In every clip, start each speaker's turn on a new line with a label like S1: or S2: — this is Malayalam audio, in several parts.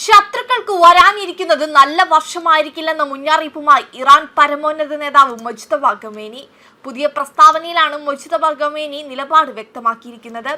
S1: ശത്രുക്കൾക്ക് വരാനിരിക്കുന്നത് നല്ല വർഷമായിരിക്കില്ലെന്ന മുന്നറിയിപ്പുമായി ഇറാൻ പരമോന്നത നേതാവ് മുജ്തബ ഖമേനി. പുതിയ പ്രസ്താവനയിലാണ് മുജ്തബ ഖമേനി നിലപാട് വ്യക്തമാക്കിയിരിക്കുന്നത്.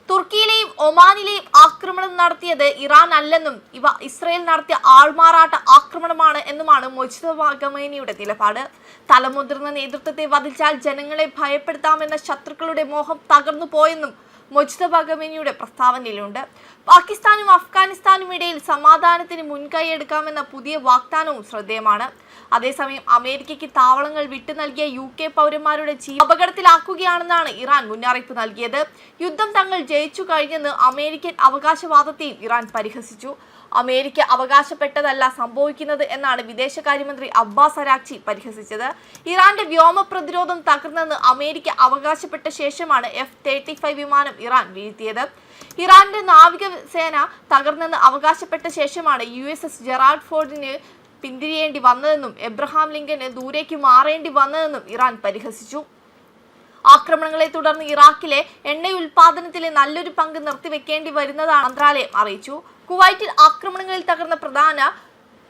S1: തുർക്കിയിലെയും ഒമാനിലെയും ആക്രമണം നടത്തിയത് ഇറാൻ അല്ലെന്നും ഇവ ഇസ്രയേൽ നടത്തിയ ആൾമാറാട്ട ആക്രമണമാണ് എന്നുമാണ് മുജ്തബ ഖമേനിയുടെ നിലപാട്. തലമുതിർന്ന നേതൃത്വത്തെ വധിച്ചാൽ ജനങ്ങളെ ഭയപ്പെടുത്താമെന്ന ശത്രുക്കളുടെ മോഹം തകർന്നു പോയെന്നും മുജ്തബ ഖമേനിയുടെ പ്രസ്താവനയിലുണ്ട്. പാകിസ്ഥാനും അഫ്ഗാനിസ്ഥാനും ഇടയിൽ സമാധാനത്തിന് മുൻകൈയെടുക്കാമെന്ന പുതിയ വാഗ്ദാനവും ശ്രദ്ധേയമാണ്. അതേസമയം അമേരിക്കയ്ക്ക് താവളങ്ങൾ വിട്ടു നൽകിയ UK പൗരന്മാരുടെ ജീവൻ അപകടത്തിലാക്കുകയാണെന്നാണ് ഇറാൻ മുന്നറിയിപ്പ് നൽകിയത്. യുദ്ധം തങ്ങൾ ജയിച്ചു കഴിഞ്ഞെന്ന് അമേരിക്കൻ അവകാശവാദത്തെയും ഇറാൻ പരിഹസിച്ചു. അമേരിക്ക അവകാശപ്പെട്ടതല്ല സംഭവിക്കുന്നത് എന്നാണ് വിദേശകാര്യമന്ത്രി അബ്ബാസ് അരാക്ചി പരിഹസിച്ചത്. ഇറാന്റെ വ്യോമ പ്രതിരോധം തകർന്നെന്ന് അമേരിക്ക അവകാശപ്പെട്ട ശേഷമാണ് F-35 വിമാനം ഇറാൻ വീഴ്ത്തിയത്. ഇറാന്റെ നാവികസേന തകർന്നെന്ന് അവകാശപ്പെട്ട ശേഷമാണ് USS ജെറാൾഡ് ഫോർഡിന് പിന്തിരിയേണ്ടി വന്നതെന്നും എബ്രഹാം ലിങ്കന് ദൂരേക്ക് മാറേണ്ടി വന്നതെന്നും ഇറാൻ പരിഹസിച്ചു. ആക്രമണങ്ങളെ തുടർന്ന് ഇറാഖിലെ എണ്ണ ഉൽപാദനത്തിലെ നല്ലൊരു പങ്ക് നിർത്തിവെക്കേണ്ടി വരുന്നതാണ് മന്ത്രാലയം അറിയിച്ചു. കുവൈറ്റിൽ ആക്രമണങ്ങളിൽ തകർന്ന പ്രധാന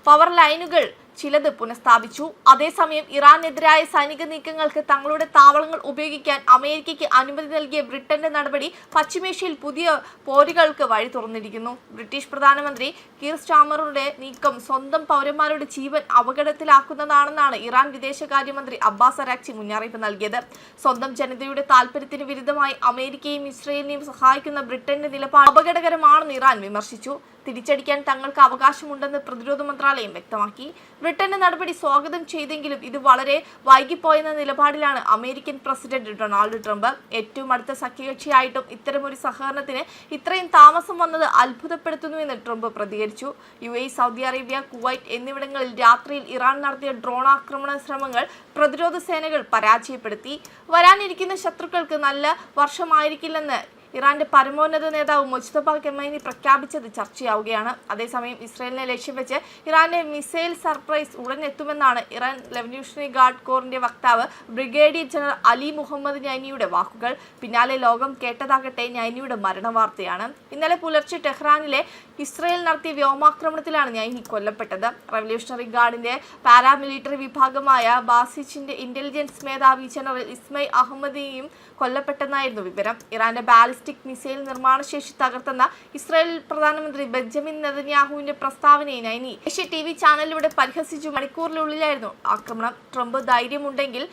S1: പവർ ലൈനുകൾ ചിലത് പുനഃസ്ഥാപിച്ചു. അതേസമയം ഇറാനെതിരായ സൈനിക നീക്കങ്ങൾക്ക് തങ്ങളുടെ താവളങ്ങൾ ഉപയോഗിക്കാൻ അമേരിക്കയ്ക്ക് അനുമതി നൽകിയ ബ്രിട്ടന്റെ നടപടി പശ്ചിമേഷ്യയിൽ പുതിയ പോരുകൾക്ക് വഴി തുറന്നിരിക്കുന്നു. ബ്രിട്ടീഷ് പ്രധാനമന്ത്രി കീർ സ്റ്റാമറുടെ നീക്കം സ്വന്തം പൗരന്മാരുടെ ജീവൻ അപകടത്തിലാക്കുന്നതാണെന്നാണ് ഇറാൻ വിദേശകാര്യമന്ത്രി അബ്ബാസ് അരാക്ചി മുന്നറിയിപ്പ് നൽകിയത്. സ്വന്തം ജനതയുടെ താൽപര്യത്തിന് വിരുദ്ധമായി അമേരിക്കയും ഇസ്രയേലിനെയും സഹായിക്കുന്ന ബ്രിട്ടന്റെ നിലപാട് അപകടകരമാണെന്ന് ഇറാൻ വിമർശിച്ചു. തിരിച്ചടിക്കാൻ തങ്ങൾക്ക് അവകാശമുണ്ടെന്ന് പ്രതിരോധ മന്ത്രാലയം വ്യക്തമാക്കി. ബ്രിട്ടന്റെ നടപടി സ്വാഗതം ചെയ്തെങ്കിലും ഇത് വളരെ വൈകിപ്പോയെന്ന നിലപാടിലാണ് അമേരിക്കൻ പ്രസിഡന്റ് ഡൊണാൾഡ് ട്രംപ്. ഏറ്റവും അടുത്ത സഖ്യകക്ഷിയായിട്ടും ഇത്തരമൊരു സഹകരണത്തിന് ഇത്രയും താമസം വന്നത് അത്ഭുതപ്പെടുത്തുന്നുവെന്ന് ട്രംപ് പ്രതികരിച്ചു. UAE, സൗദി അറേബ്യ, കുവൈറ്റ് എന്നിവിടങ്ങളിൽ രാത്രിയിൽ ഇറാൻ നടത്തിയ ഡ്രോൺ ആക്രമണ ശ്രമങ്ങൾ പ്രതിരോധ സേനകൾ പരാജയപ്പെടുത്തി. വരാനിരിക്കുന്ന ശത്രുക്കൾക്ക് നല്ല വർഷമായിരിക്കില്ലെന്ന് ഇറാന്റെ പരമോന്നത നേതാവ് മുജ്തബ ഖമേനി പ്രഖ്യാപിച്ചത് ചർച്ചയാവുകയാണ്. അതേസമയം ഇസ്രയേലിനെ ലക്ഷ്യം വെച്ച് ഇറാന്റെ മിസൈൽ സർപ്രൈസ് ഉടൻ എത്തുമെന്നാണ് ഇറാൻ റവല്യൂഷണറി ഗാർഡ് കോറിന്റെ വക്താവ് ബ്രിഗേഡിയർ ജനറൽ അലി മുഹമ്മദ് നൈനിയുടെ വാക്കുകൾ. പിന്നാലെ ലോകം കേട്ടതാകട്ടെ നൈനിയുടെ മരണവാർത്തയാണ്. ഇന്നലെ പുലർച്ചെ ടെഹ്റാനിലെ ഇസ്രയേൽ നടത്തിയ വ്യോമാക്രമണത്തിലാണ് നൈനി കൊല്ലപ്പെട്ടത്. റവല്യൂഷണറി ഗാർഡിന്റെ പാരാമിലിറ്ററി വിഭാഗമായ ബാസിച്ചിന്റെ ഇന്റലിജൻസ് മേധാവി ജനറൽ ഇസ്മൈൽ അഹമ്മദിയും കൊല്ലപ്പെട്ടെന്നായിരുന്നു വിവരം. ഇറാന്റെ ബാലിസ്റ്റിക് മിസൈൽ നിർമ്മാണശേഷി തകർത്തെന്ന ഇസ്രായേൽ പ്രധാനമന്ത്രി ബെഞ്ചമിൻ നെതന്യാഹുവിന്റെ പ്രസ്താവനയെ നൈനി ഏഷ്യ TV ചാനലിലൂടെ പരിഹസിച്ചു. മണിക്കൂറിനുള്ളിലായിരുന്നു ആക്രമണം. ട്രംപ് ധൈര്യമുണ്ടെങ്കിൽ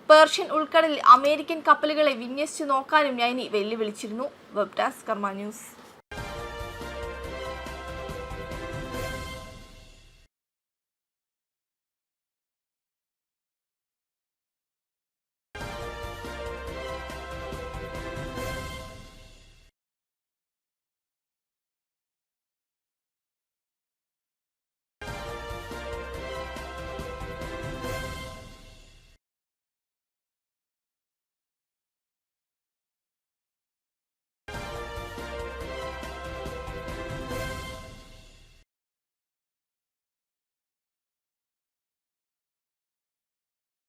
S1: പേർഷ്യൻ ഉൾക്കടലിൽ അമേരിക്കൻ കപ്പലുകളെ വിന്യസിച്ചു നോക്കാനും നൈനി വെല്ലുവിളിച്ചിരുന്നു. വെബ് ഡെസ്ക് കർമ്മ ന്യൂസ്.